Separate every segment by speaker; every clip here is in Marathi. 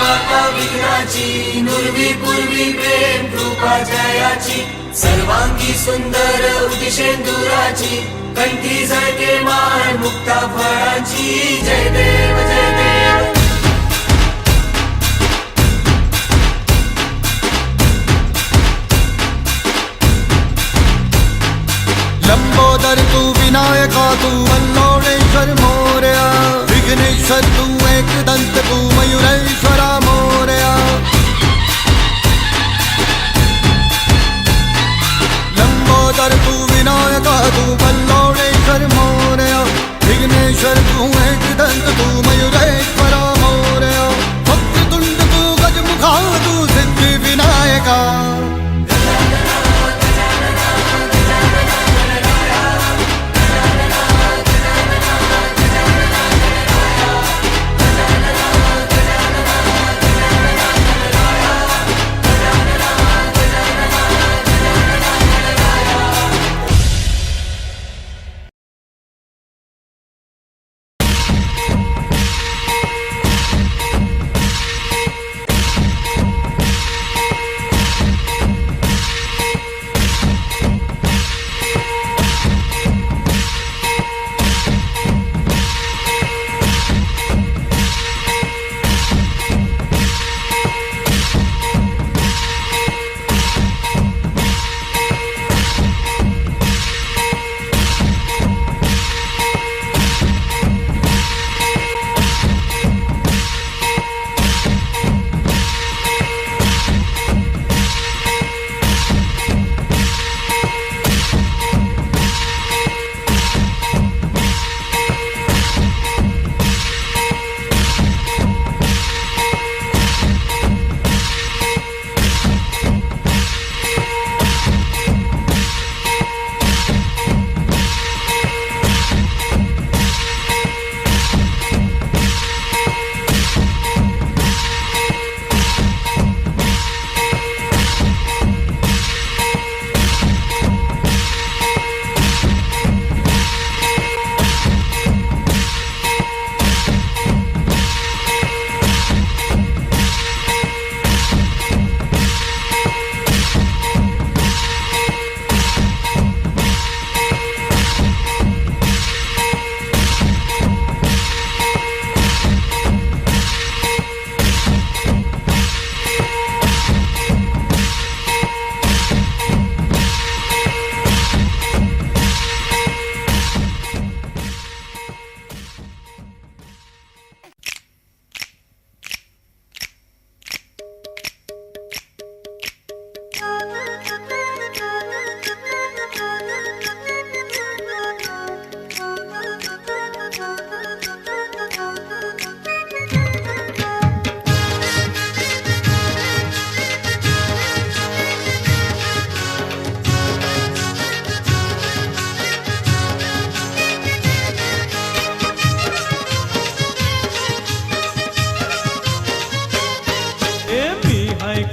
Speaker 1: माता विघ्नाची, नुरवी पूर्वी प्रेम कृपा जयाची, सर्वांगी सुंदर उदिशेंदुराची, कंठी झळके माळ मुक्ता फळाची. जय देव जय देव.
Speaker 2: लंबोदर तू विनायका तू वल्लोळेश्वर मोरया, विघ्नेश्वर तू एकदंत तू मयुरेश्वरा मोरया. लंबोदर तू विनायका तू वल्लोळेश्वर मोरया, विघ्नेश्वर तू एकदंत तू मयुरेश्वरा मोरया. वक्रतुंड तू गजमुखा तू सिद्धी विनायका.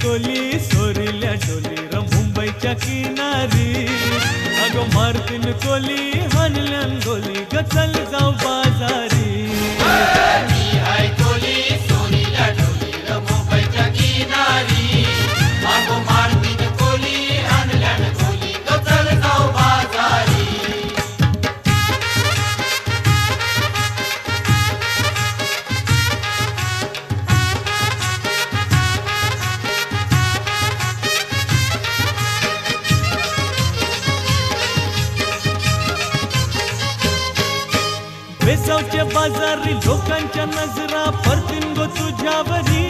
Speaker 3: कोली सोरिल्या डोली मुंबईच्या किनारी. अगो मारतीन कोली हानल्यान गोली ग चल जाऊ बाजारी. बेसावच्या बाजारी लोकांच्या नजरा परतीन गो तुझ्यावरी.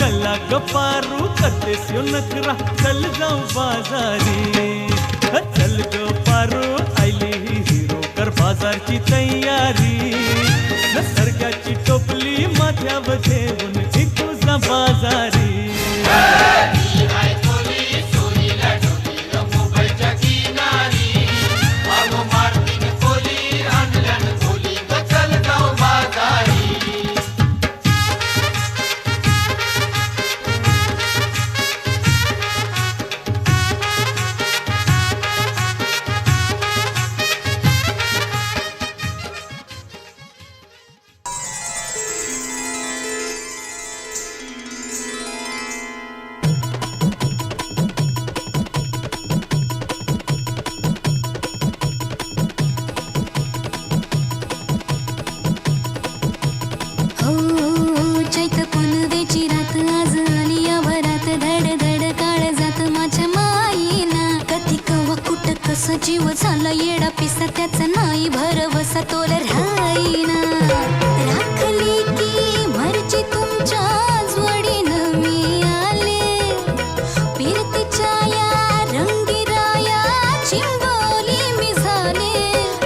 Speaker 3: कल्ला गपारू करतेस यो नखरा चल जाऊ बाजारी. चल ग पारू आयली हिरो कर बाजारची तयारी. निसर्गाची टोपली माथ्यावर ठेवून निघू जा बाजारी.
Speaker 4: तुला येडा पिसा त्याचा नाही भरवसा तोल राहीना राखली की मर्जी तुमच्या जोडीनं मी आले फिरतीच्या या रंगी राया चिंबोली मी झाले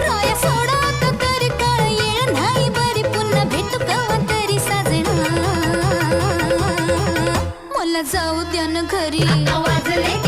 Speaker 4: राया सोडा तरी काळ येळ नाही बरी पुन्हा भेटू कवा तरी साजना मला जाऊ द्या ना घरी वाजले